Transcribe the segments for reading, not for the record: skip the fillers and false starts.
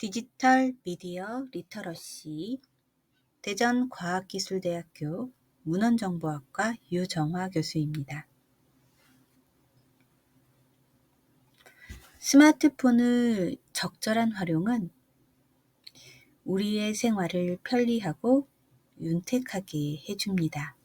디지털 미디어 리터러시 대전과학기술대학교 문헌정보학과 유정화 교수입니다. 스마트폰의 적절한 활용은 우리의 생활을 편리하고 윤택하게 해줍니다.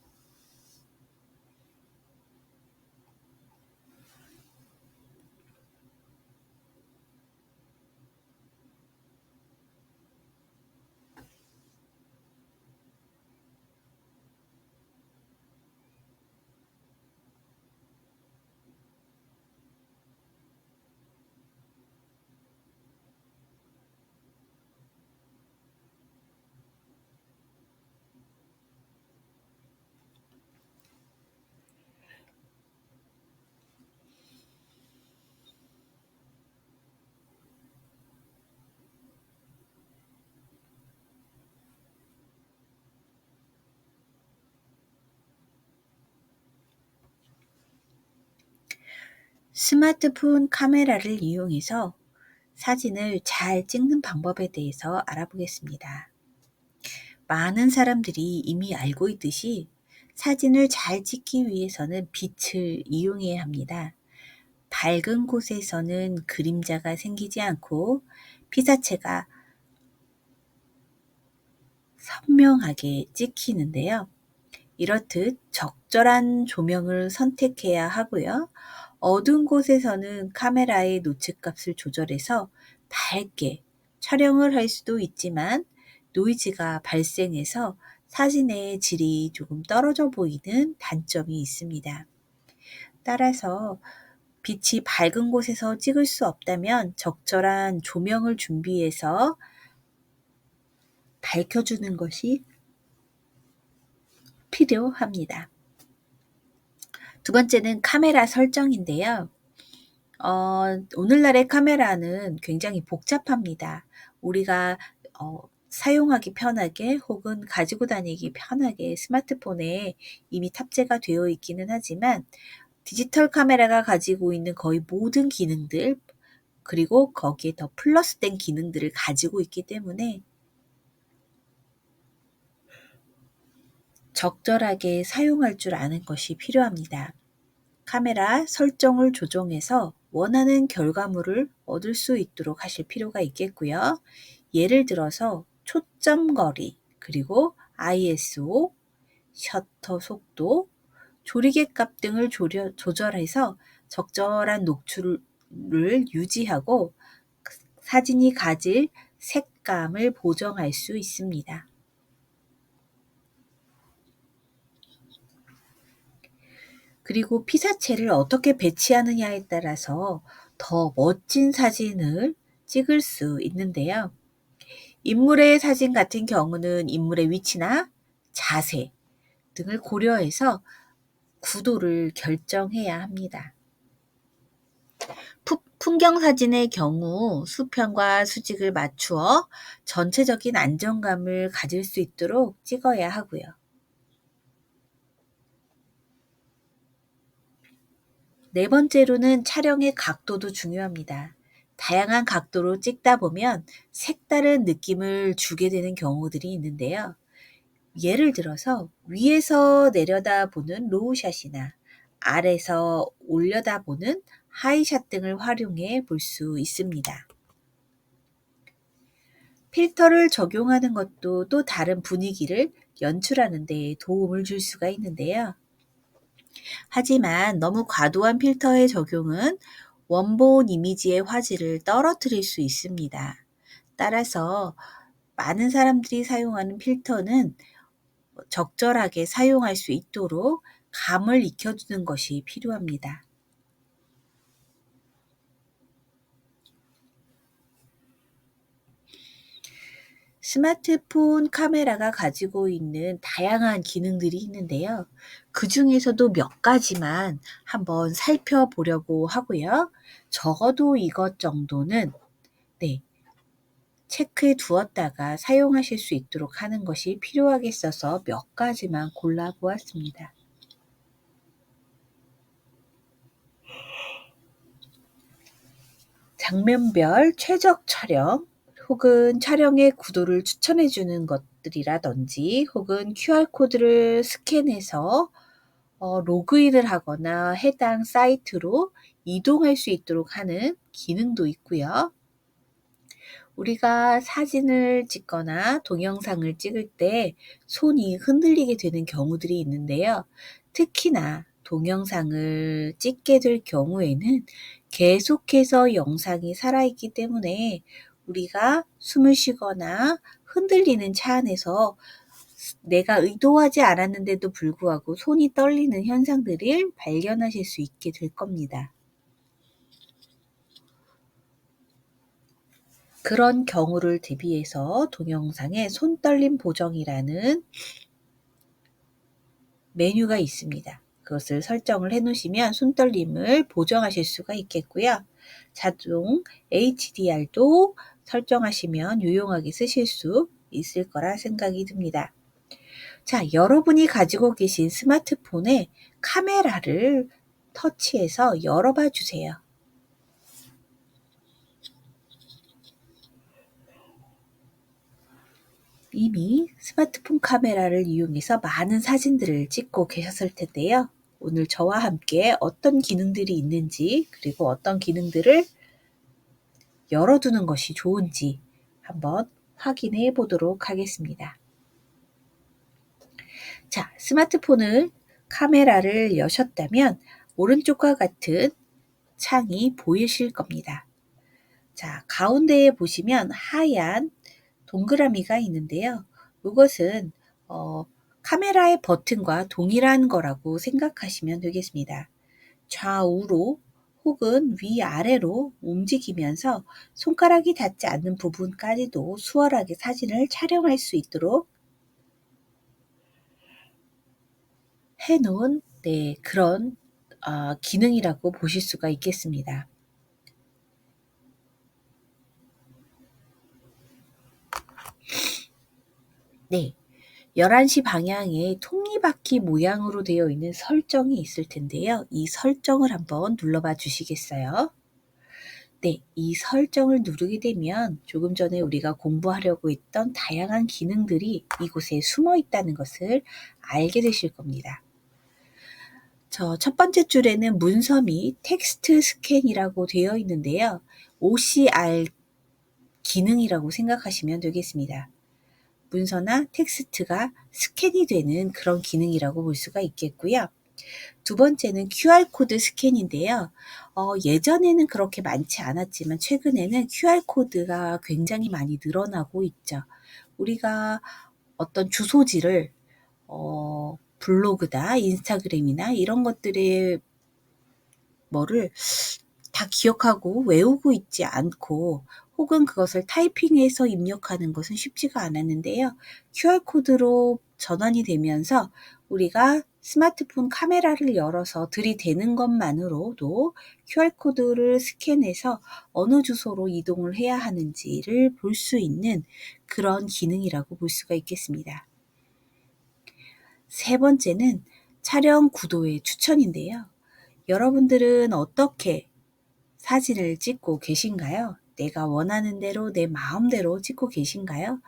스마트폰 카메라를 이용해서 사진을 잘 찍는 방법에 대해서 알아보겠습니다. 많은 사람들이 이미 알고 있듯이 사진을 잘 찍기 위해서는 빛을 이용해야 합니다. 밝은 곳에서는 그림자가 생기지 않고 피사체가 선명하게 찍히는데요. 이렇듯 적절한 조명을 선택해야 하고요. 어두운 곳에서는 카메라의 노출값을 조절해서 밝게 촬영을 할 수도 있지만 노이즈가 발생해서 사진의 질이 조금 떨어져 보이는 단점이 있습니다. 따라서 빛이 밝은 곳에서 찍을 수 없다면 적절한 조명을 준비해서 밝혀주는 것이 필요합니다. 두 번째는 카메라 설정인데요. 오늘날의 카메라는 굉장히 복잡합니다. 우리가 사용하기 편하게 혹은 가지고 다니기 편하게 스마트폰에 이미 탑재가 되어 있기는 하지만 디지털 카메라가 가지고 있는 거의 모든 기능들 그리고 거기에 더 플러스된 기능들을 가지고 있기 때문에 적절하게 사용할 줄 아는 것이 필요합니다. 카메라 설정을 조정해서 원하는 결과물을 얻을 수 있도록 하실 필요가 있겠고요. 예를 들어서 초점거리, 그리고 ISO, 셔터 속도, 조리개값 등을 조절해서 적절한 녹출을 유지하고 사진이 가질 색감을 보정할 수 있습니다. 그리고 피사체를 어떻게 배치하느냐에 따라서 더 멋진 사진을 찍을 수 있는데요. 인물의 사진 같은 경우는 인물의 위치나 자세 등을 고려해서 구도를 결정해야 합니다. 풍경 사진의 경우 수평과 수직을 맞추어 전체적인 안정감을 가질 수 있도록 찍어야 하고요. 네 번째로는 촬영의 각도도 중요합니다. 다양한 각도로 찍다 보면 색다른 느낌을 주게 되는 경우들이 있는데요. 예를 들어서 위에서 내려다보는 로우샷이나 아래서 올려다보는 하이샷 등을 활용해 볼 수 있습니다. 필터를 적용하는 것도 또 다른 분위기를 연출하는 데 도움을 줄 수가 있는데요. 하지만 너무 과도한 필터의 적용은 원본 이미지의 화질을 떨어뜨릴 수 있습니다. 따라서 많은 사람들이 사용하는 필터는 적절하게 사용할 수 있도록 감을 익혀주는 것이 필요합니다. 스마트폰 카메라가 가지고 있는 다양한 기능들이 있는데요. 그 중에서도 몇 가지만 한번 살펴보려고 하고요. 적어도 이것 정도는 체크해 두었다가 사용하실 수 있도록 하는 것이 필요하겠어서 몇 가지만 골라보았습니다. 장면별 최적 촬영, 혹은 촬영의 구도를 추천해 주는 것들이라든지 혹은 QR코드를 스캔해서 로그인을 하거나 해당 사이트로 이동할 수 있도록 하는 기능도 있고요. 우리가 사진을 찍거나 동영상을 찍을 때 손이 흔들리게 되는 경우들이 있는데요. 특히나 동영상을 찍게 될 경우에는 계속해서 영상이 살아있기 때문에 우리가 숨을 쉬거나 흔들리는 차 안에서 내가 의도하지 않았는데도 불구하고 손이 떨리는 현상들을 발견하실 수 있게 될 겁니다. 그런 경우를 대비해서 동영상에 손떨림 보정이라는 메뉴가 있습니다. 그것을 설정을 해 놓으시면 손떨림을 보정하실 수가 있겠고요. 자동 HDR도 설정하시면 유용하게 쓰실 수 있을 거라 생각이 듭니다. 자, 여러분이 가지고 계신 스마트폰에 카메라를 터치해서 열어봐 주세요. 이미 스마트폰 카메라를 이용해서 많은 사진들을 찍고 계셨을 텐데요. 오늘 저와 함께 어떤 기능들이 있는지, 그리고 어떤 기능들을 열어두는 것이 좋은지 한번 확인해 보도록 하겠습니다. 자, 스마트폰을 카메라를 여셨다면 오른쪽과 같은 창이 보이실 겁니다. 자, 가운데에 보시면 하얀 동그라미가 있는데요. 이것은 카메라의 버튼과 동일한 거라고 생각하시면 되겠습니다. 좌우로 혹은 위아래로 움직이면서 손가락이 닿지 않는 부분까지도 수월하게 사진을 촬영할 수 있도록 해놓은 그런 기능이라고 보실 수가 있겠습니다. 네, 11시 방향에 톱니바퀴 모양으로 되어 있는 설정이 있을 텐데요. 이 설정을 한번 눌러봐 주시겠어요? 네, 이 설정을 누르게 되면 조금 전에 우리가 공부하려고 했던 다양한 기능들이 이곳에 숨어 있다는 것을 알게 되실 겁니다. 저 첫 번째 줄에는 문서 및 텍스트 스캔이라고 되어 있는데요. OCR 기능이라고 생각하시면 되겠습니다. 문서나 텍스트가 스캔이 되는 그런 기능이라고 볼 수가 있겠고요. 두 번째는 QR코드 스캔인데요. 예전에는 그렇게 많지 않았지만 최근에는 QR코드가 굉장히 많이 늘어나고 있죠. 우리가 어떤 주소지를 블로그다, 인스타그램이나 이런 것들에 뭐를 다 기억하고 외우고 있지 않고 혹은 그것을 타이핑해서 입력하는 것은 쉽지가 않았는데요. QR코드로 전환이 되면서 우리가 스마트폰 카메라를 열어서 들이대는 것만으로도 QR코드를 스캔해서 어느 주소로 이동을 해야 하는지를 볼 수 있는 그런 기능이라고 볼 수가 있겠습니다. 세 번째는 촬영 구도의 추천인데요. 여러분들은 어떻게 사진을 찍고 계신가요? 내가 원하는 대로 내 마음대로 찍고 계신가요?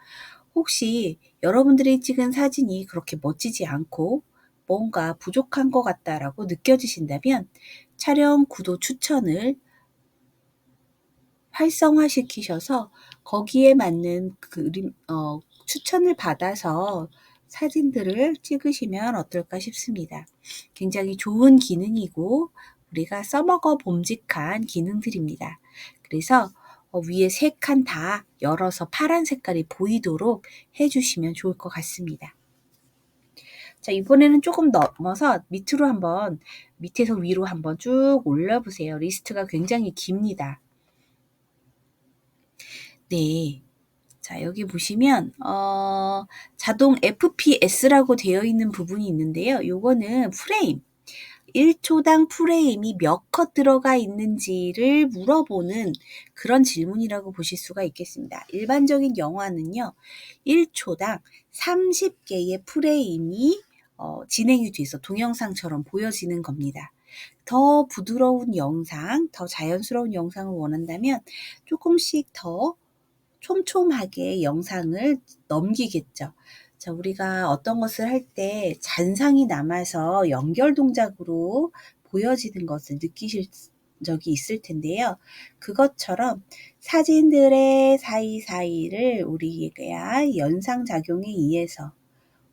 혹시 여러분들이 찍은 사진이 그렇게 멋지지 않고 뭔가 부족한 것 같다라고 느껴지신다면 촬영 구도 추천을 활성화시키셔서 거기에 맞는 추천을 받아서 사진들을 찍으시면 어떨까 싶습니다. 굉장히 좋은 기능이고 우리가 써먹어 봄직한 기능들입니다. 그래서 위에 3칸 다 열어서 파란 색깔이 보이도록 해주시면 좋을 것 같습니다. 자, 이번에는 조금 넘어서 밑에서 위로 한번 쭉 올려보세요. 리스트가 굉장히 깁니다. 네. 자, 여기 보시면 자동 FPS라고 되어 있는 부분이 있는데요. 요거는 프레임, 1초당 프레임이 몇 컷 들어가 있는지를 물어보는 그런 질문이라고 보실 수가 있겠습니다. 일반적인 영화는요, 1초당 30개의 프레임이 진행이 돼서 동영상처럼 보여지는 겁니다. 더 부드러운 영상, 더 자연스러운 영상을 원한다면 조금씩 더 촘촘하게 영상을 넘기겠죠. 자, 우리가 어떤 것을 할 때 잔상이 남아서 연결 동작으로 보여지는 것을 느끼실 적이 있을 텐데요. 그것처럼 사진들의 사이사이를 우리가 연상작용에 의해서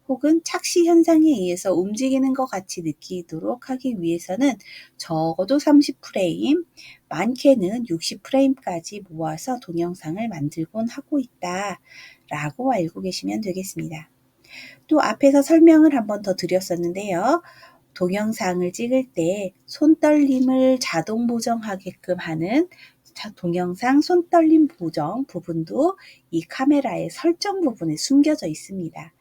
혹은 착시 현상에 의해서 움직이는 것 같이 느끼도록 하기 위해서는 적어도 30프레임, 많게는 60프레임까지 모아서 동영상을 만들곤 하고 있다 라고 알고 계시면 되겠습니다. 또 앞에서 설명을 한 번 더 드렸었는데요. 동영상을 찍을 때 손떨림을 자동 보정하게끔 하는 동영상 손떨림 보정 부분도 이 카메라의 설정 부분에 숨겨져 있습니다.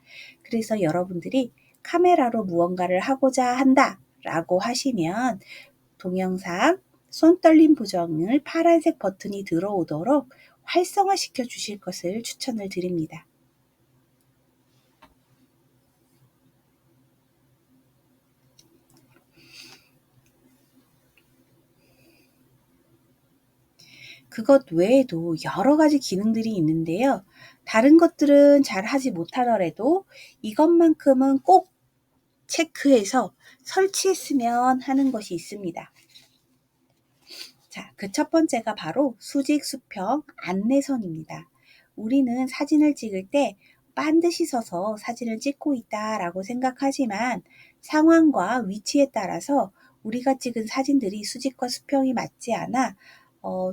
그래서 여러분들이 카메라로 무언가를 하고자 한다 라고 하시면 동영상 손떨림 보정을 파란색 버튼이 들어오도록 활성화시켜 주실 것을 추천을 드립니다. 그것 외에도 여러 가지 기능들이 있는데요. 다른 것들은 잘 하지 못하더라도 이것만큼은 꼭 체크해서 설치했으면 하는 것이 있습니다. 자, 그 첫 번째가 바로 수직 수평 안내선입니다. 우리는 사진을 찍을 때 반드시 서서 사진을 찍고 있다라고 생각하지만 상황과 위치에 따라서 우리가 찍은 사진들이 수직과 수평이 맞지 않아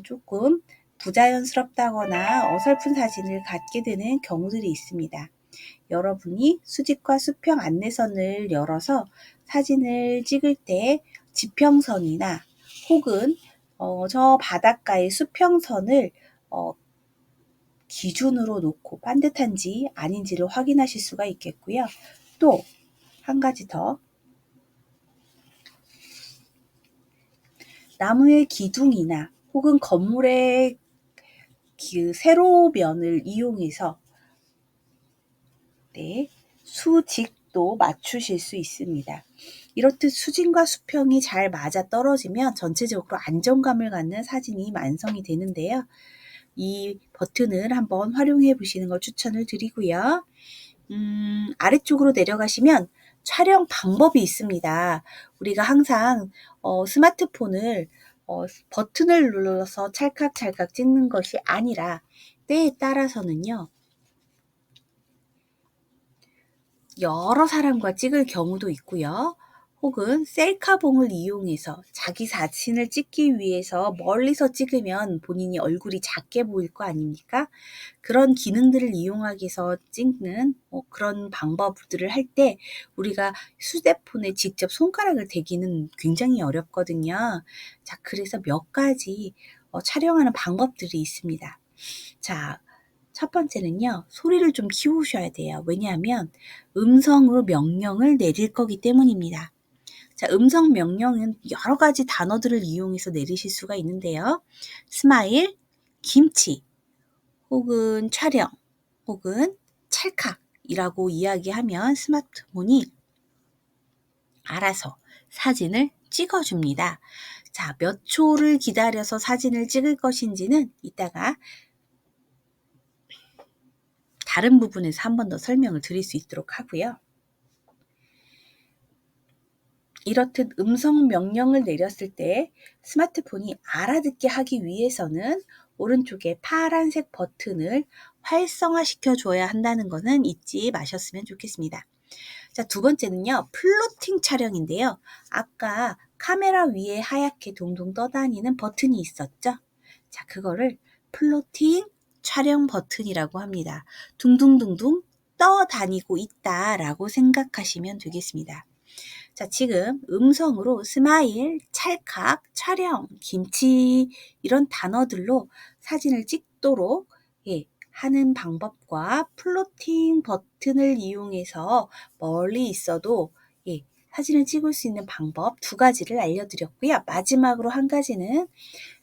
조금 부자연스럽다거나 어설픈 사진을 갖게 되는 경우들이 있습니다. 여러분이 수직과 수평 안내선을 열어서 사진을 찍을 때 지평선이나 혹은 저 바닷가의 수평선을 기준으로 놓고 반듯한지 아닌지를 확인하실 수가 있겠고요. 또 한 가지 더, 나무의 기둥이나 혹은 건물의 세로면을 이용해서 수직도 맞추실 수 있습니다. 이렇듯 수직과 수평이 잘 맞아 떨어지면 전체적으로 안정감을 갖는 사진이 완성이 되는데요. 이 버튼을 한번 활용해 보시는 걸 추천을 드리고요. 아래쪽으로 내려가시면 촬영 방법이 있습니다. 우리가 항상 스마트폰을 버튼을 눌러서 찰칵찰칵 찍는 것이 아니라 때에 따라서는요. 여러 사람과 찍을 경우도 있고요. 혹은 셀카봉을 이용해서 자기 자신을 찍기 위해서 멀리서 찍으면 본인이 얼굴이 작게 보일 거 아닙니까? 그런 기능들을 이용하기 위해서 찍는 그런 방법들을 할 때 우리가 휴대폰에 직접 손가락을 대기는 굉장히 어렵거든요. 자, 그래서 몇 가지 촬영하는 방법들이 있습니다. 자, 첫 번째는요, 소리를 좀 키우셔야 돼요. 왜냐하면 음성으로 명령을 내릴 거기 때문입니다. 자, 음성 명령은 여러 가지 단어들을 이용해서 내리실 수가 있는데요. 스마일, 김치, 혹은 촬영, 혹은 찰칵이라고 이야기하면 스마트폰이 알아서 사진을 찍어줍니다. 자, 몇 초를 기다려서 사진을 찍을 것인지는 이따가 다른 부분에서 한 번 더 설명을 드릴 수 있도록 하고요. 이렇듯 음성 명령을 내렸을 때 스마트폰이 알아듣게 하기 위해서는 오른쪽에 파란색 버튼을 활성화시켜 줘야 한다는 것은 잊지 마셨으면 좋겠습니다. 자, 두 번째는요, 플로팅 촬영인데요. 아까 카메라 위에 하얗게 동동 떠다니는 버튼이 있었죠? 자, 그거를 플로팅 촬영 버튼이라고 합니다. 둥둥둥둥 떠다니고 있다라고 생각하시면 되겠습니다. 자, 지금 음성으로 스마일, 찰칵, 촬영, 김치 이런 단어들로 사진을 찍도록 하는 방법과 플로팅 버튼을 이용해서 멀리 있어도 사진을 찍을 수 있는 방법 두 가지를 알려드렸고요. 마지막으로 한 가지는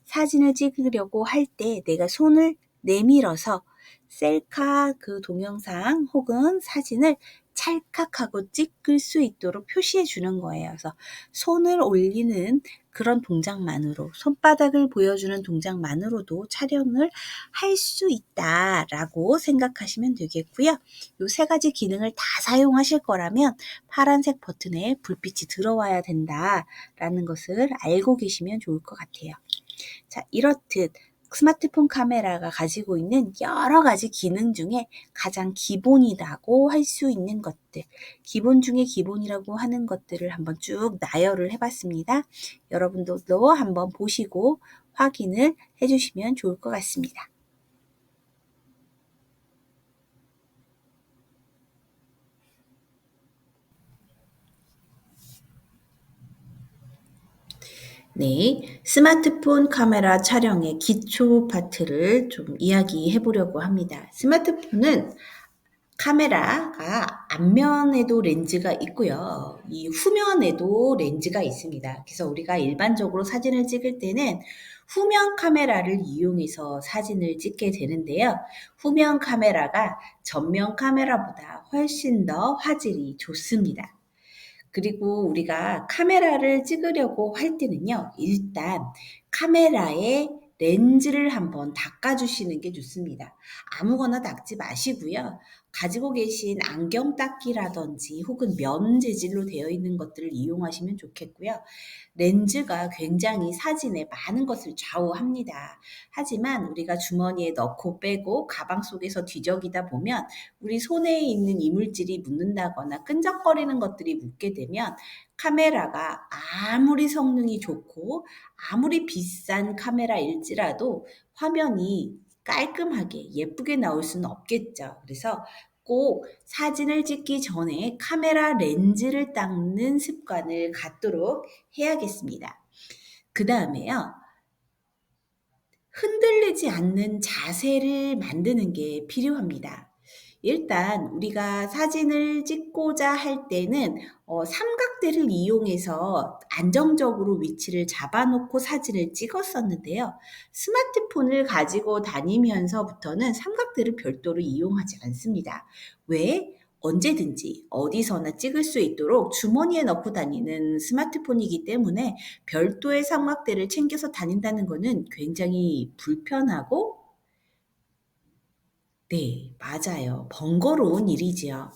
사진을 찍으려고 할 때 내가 손을 내밀어서 셀카 그 동영상 혹은 사진을 찰칵하고 찍을 수 있도록 표시해 주는 거예요. 그래서 손을 올리는 그런 동작만으로, 손바닥을 보여주는 동작만으로도 촬영을 할 수 있다라고 생각하시면 되겠고요. 이 세 가지 기능을 다 사용하실 거라면 파란색 버튼에 불빛이 들어와야 된다라는 것을 알고 계시면 좋을 것 같아요. 자, 이렇듯 스마트폰 카메라가 가지고 있는 여러 가지 기능 중에 가장 기본이라고 할 수 있는 것들, 기본 중에 기본이라고 하는 것들을 한번 쭉 나열을 해봤습니다. 여러분들도 한번 보시고 확인을 해주시면 좋을 것 같습니다. 네, 스마트폰 카메라 촬영의 기초 파트를 좀 이야기해 보려고 합니다. 스마트폰은 카메라가 앞면에도 렌즈가 있고요. 이 후면에도 렌즈가 있습니다. 그래서 우리가 일반적으로 사진을 찍을 때는 후면 카메라를 이용해서 사진을 찍게 되는데요. 후면 카메라가 전면 카메라보다 훨씬 더 화질이 좋습니다. 그리고 우리가 카메라를 찍으려고 할 때는요, 일단 카메라에 렌즈를 한번 닦아주시는 게 좋습니다. 아무거나 닦지 마시고요. 가지고 계신 안경 닦기라든지 혹은 면 재질로 되어 있는 것들을 이용하시면 좋겠고요. 렌즈가 굉장히 사진에 많은 것을 좌우합니다. 하지만 우리가 주머니에 넣고 빼고 가방 속에서 뒤적이다 보면 우리 손에 있는 이물질이 묻는다거나 끈적거리는 것들이 묻게 되면 카메라가 아무리 성능이 좋고 아무리 비싼 카메라일지라도 화면이 깔끔하게 예쁘게 나올 수는 없겠죠. 그래서 꼭 사진을 찍기 전에 카메라 렌즈를 닦는 습관을 갖도록 해야겠습니다. 그 다음에요. 흔들리지 않는 자세를 만드는 게 필요합니다. 일단 우리가 사진을 찍고자 할 때는 삼각대를 이용해서 안정적으로 위치를 잡아놓고 사진을 찍었었는데요. 스마트폰을 가지고 다니면서부터는 삼각대를 별도로 이용하지 않습니다. 왜? 언제든지 어디서나 찍을 수 있도록 주머니에 넣고 다니는 스마트폰이기 때문에 별도의 삼각대를 챙겨서 다닌다는 것은 굉장히 불편하고 네, 맞아요. 번거로운 일이지요.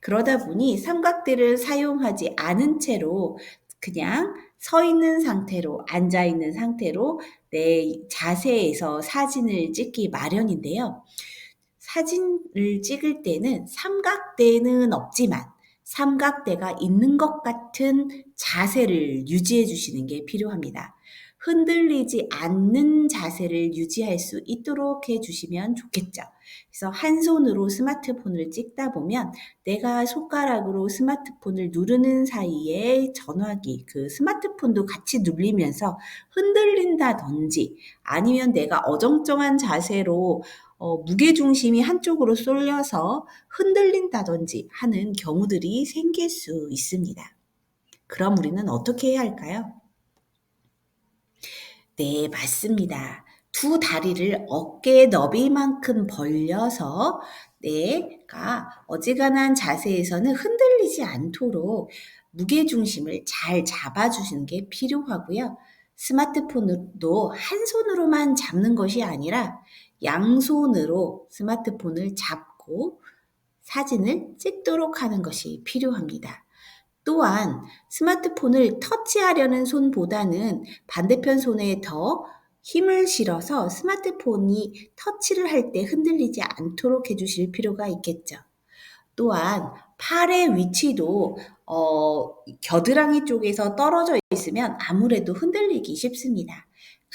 그러다 보니 삼각대를 사용하지 않은 채로 그냥 서 있는 상태로, 앉아 있는 상태로 내 자세에서 사진을 찍기 마련인데요. 사진을 찍을 때는 삼각대는 없지만 삼각대가 있는 것 같은 자세를 유지해 주시는 게 필요합니다. 흔들리지 않는 자세를 유지할 수 있도록 해 주시면 좋겠죠. 그래서 한 손으로 스마트폰을 찍다 보면 내가 손가락으로 스마트폰을 누르는 사이에 전화기, 그 스마트폰도 같이 눌리면서 흔들린다든지 아니면 내가 어정쩡한 자세로 무게중심이 한쪽으로 쏠려서 흔들린다든지 하는 경우들이 생길 수 있습니다. 그럼 우리는 어떻게 해야 할까요? 네, 맞습니다. 두 다리를 어깨 너비만큼 벌려서 내가 어지간한 자세에서는 흔들리지 않도록 무게중심을 잘 잡아주시는 게 필요하고요. 스마트폰도 한 손으로만 잡는 것이 아니라 양손으로 스마트폰을 잡고 사진을 찍도록 하는 것이 필요합니다. 또한 스마트폰을 터치하려는 손보다는 반대편 손에 더 힘을 실어서 스마트폰이 터치를 할 때 흔들리지 않도록 해주실 필요가 있겠죠. 또한 팔의 위치도 겨드랑이 쪽에서 떨어져 있으면 아무래도 흔들리기 쉽습니다.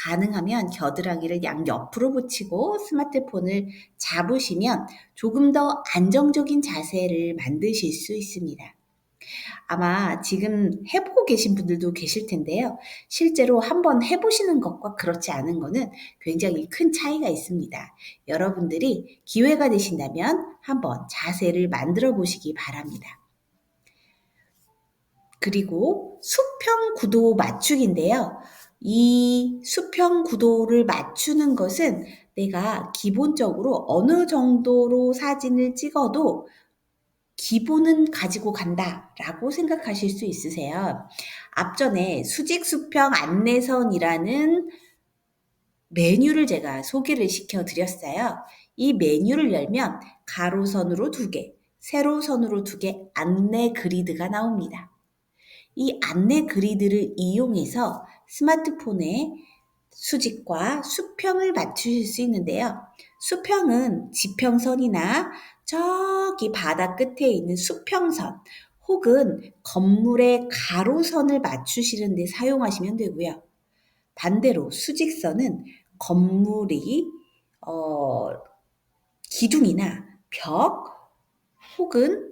가능하면 겨드랑이를 양옆으로 붙이고 스마트폰을 잡으시면 조금 더 안정적인 자세를 만드실 수 있습니다. 아마 지금 해보고 계신 분들도 계실 텐데요. 실제로 한번 해보시는 것과 그렇지 않은 것은 굉장히 큰 차이가 있습니다. 여러분들이 기회가 되신다면 한번 자세를 만들어 보시기 바랍니다. 그리고 수평 구도 맞추기인데요. 이 수평 구도를 맞추는 것은 내가 기본적으로 어느 정도로 사진을 찍어도 기본은 가지고 간다라고 생각하실 수 있으세요. 앞전에 수직 수평 안내선이라는 메뉴를 제가 소개를 시켜드렸어요. 이 메뉴를 열면 가로선으로 2개, 세로선으로 2개 안내 그리드가 나옵니다. 이 안내 그리드를 이용해서 스마트폰에 수직과 수평을 맞추실 수 있는데요. 수평은 지평선이나 저기 바다 끝에 있는 수평선 혹은 건물의 가로선을 맞추시는 데 사용하시면 되고요. 반대로 수직선은 건물이 기둥이나 벽 혹은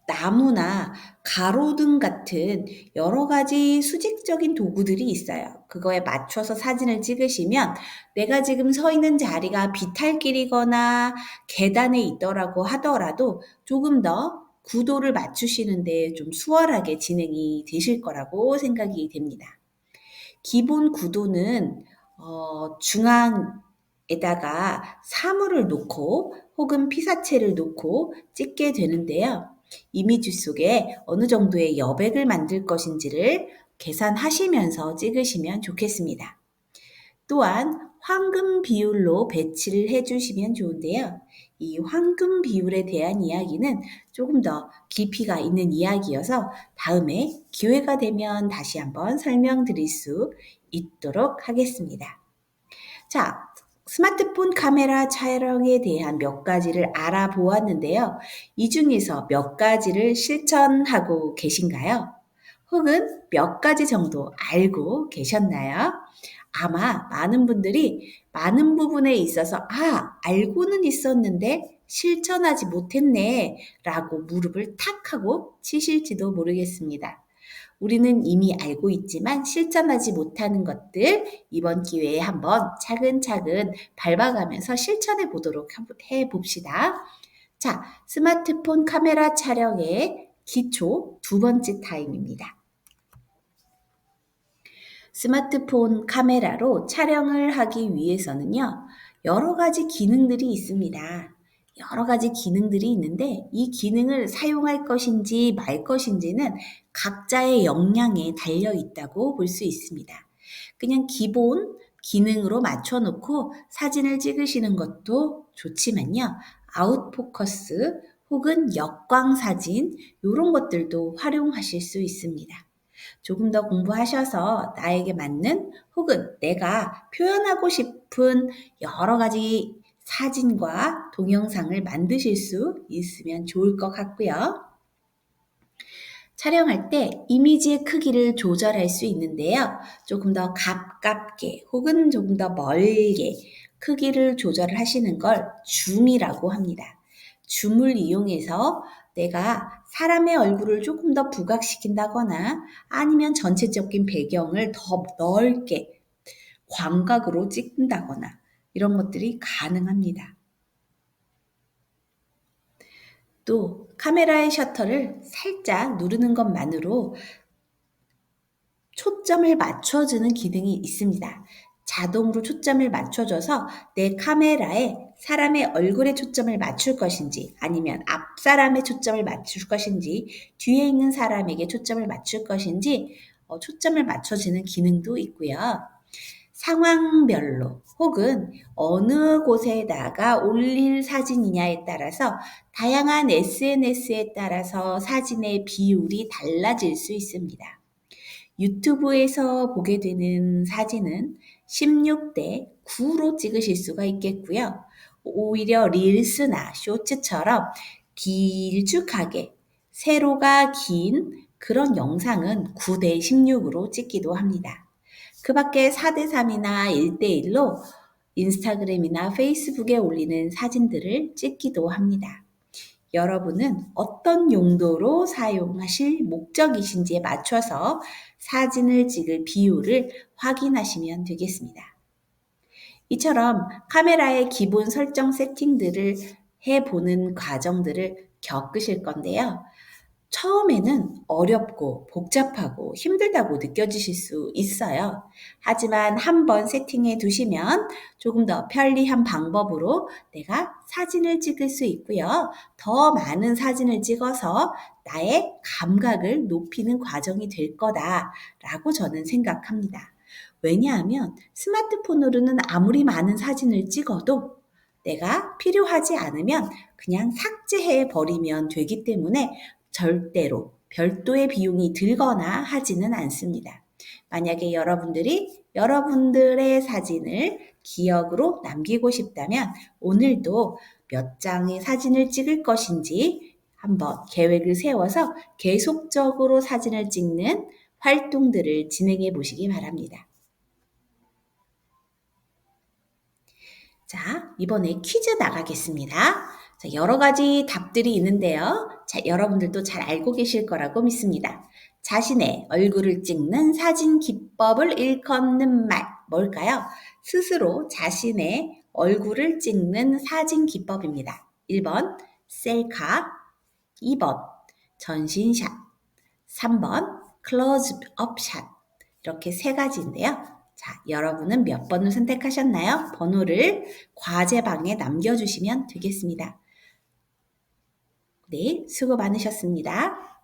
나무나 가로등 같은 여러 가지 수직적인 도구들이 있어요. 그거에 맞춰서 사진을 찍으시면 내가 지금 서 있는 자리가 비탈길이거나 계단에 있더라고 하더라도 조금 더 구도를 맞추시는데 좀 수월하게 진행이 되실 거라고 생각이 됩니다. 기본 구도는 중앙에다가 사물을 놓고 혹은 피사체를 놓고 찍게 되는데요. 이미지 속에 어느 정도의 여백을 만들 것인지를 계산하시면서 찍으시면 좋겠습니다. 또한 황금 비율로 배치를 해주시면 좋은데요. 이 황금 비율에 대한 이야기는 조금 더 깊이가 있는 이야기여서 다음에 기회가 되면 다시 한번 설명드릴 수 있도록 하겠습니다. 자, 스마트폰 카메라 촬영에 대한 몇 가지를 알아보았는데요. 이 중에서 몇 가지를 실천하고 계신가요? 혹은 몇 가지 정도 알고 계셨나요? 아마 많은 분들이 많은 부분에 있어서 알고는 있었는데 실천하지 못했네 라고 무릎을 탁 하고 치실지도 모르겠습니다. 우리는 이미 알고 있지만 실천하지 못하는 것들 이번 기회에 한번 차근차근 밟아가면서 실천해 보도록 해 봅시다. 자, 스마트폰 카메라 촬영의 기초 2번째 타임입니다. 스마트폰 카메라로 촬영을 하기 위해서는요, 여러 가지 기능들이 있습니다. 여러 가지 기능들이 있는데 이 기능을 사용할 것인지 말 것인지는 각자의 역량에 달려 있다고 볼 수 있습니다. 그냥 기본 기능으로 맞춰놓고 사진을 찍으시는 것도 좋지만요. 아웃포커스 혹은 역광 사진 이런 것들도 활용하실 수 있습니다. 조금 더 공부하셔서 나에게 맞는 혹은 내가 표현하고 싶은 여러 가지 사진과 동영상을 만드실 수 있으면 좋을 것 같고요. 촬영할 때 이미지의 크기를 조절할 수 있는데요. 조금 더 가깝게 혹은 조금 더 멀게 크기를 조절을 하시는 걸 줌이라고 합니다. 줌을 이용해서 내가 사람의 얼굴을 조금 더 부각시킨다거나 아니면 전체적인 배경을 더 넓게 광각으로 찍는다거나 이런 것들이 가능합니다. 또 카메라의 셔터를 살짝 누르는 것만으로 초점을 맞춰주는 기능이 있습니다. 자동으로 초점을 맞춰줘서 내 카메라에 사람의 얼굴에 초점을 맞출 것인지 아니면 앞 사람의 초점을 맞출 것인지 뒤에 있는 사람에게 초점을 맞출 것인지 초점을 맞춰주는 기능도 있고요. 상황별로 혹은 어느 곳에다가 올릴 사진이냐에 따라서 다양한 SNS에 따라서 사진의 비율이 달라질 수 있습니다. 유튜브에서 보게 되는 사진은 16대 9로 찍으실 수가 있겠고요. 오히려 릴스나 쇼츠처럼 길쭉하게 세로가 긴 그런 영상은 9대 16으로 찍기도 합니다. 그 밖에 4대 3이나 1대 1로 인스타그램이나 페이스북에 올리는 사진들을 찍기도 합니다. 여러분은 어떤 용도로 사용하실 목적이신지에 맞춰서 사진을 찍을 비율을 확인하시면 되겠습니다. 이처럼 카메라의 기본 설정 세팅들을 해보는 과정들을 겪으실 건데요. 처음에는 어렵고 복잡하고 힘들다고 느껴지실 수 있어요. 하지만 한번 세팅해 두시면 조금 더 편리한 방법으로 내가 사진을 찍을 수 있고요. 더 많은 사진을 찍어서 나의 감각을 높이는 과정이 될 거다라고 저는 생각합니다. 왜냐하면 스마트폰으로는 아무리 많은 사진을 찍어도 내가 필요하지 않으면 그냥 삭제해 버리면 되기 때문에 절대로 별도의 비용이 들거나 하지는 않습니다. 만약에 여러분들이 여러분들의 사진을 기억으로 남기고 싶다면 오늘도 몇 장의 사진을 찍을 것인지 한번 계획을 세워서 계속적으로 사진을 찍는 활동들을 진행해 보시기 바랍니다. 자, 이번에 퀴즈 나가겠습니다. 자, 여러 가지 답들이 있는데요. 자, 여러분들도 잘 알고 계실 거라고 믿습니다. 자신의 얼굴을 찍는 사진 기법을 일컫는 말, 뭘까요? 스스로 자신의 얼굴을 찍는 사진 기법입니다. 1번 셀카, 2번 전신샷, 3번 클로즈업 샷. 이렇게 세 가지인데요. 자, 여러분은 몇 번을 선택하셨나요? 번호를 과제방에 남겨주시면 되겠습니다. 네, 수고 많으셨습니다.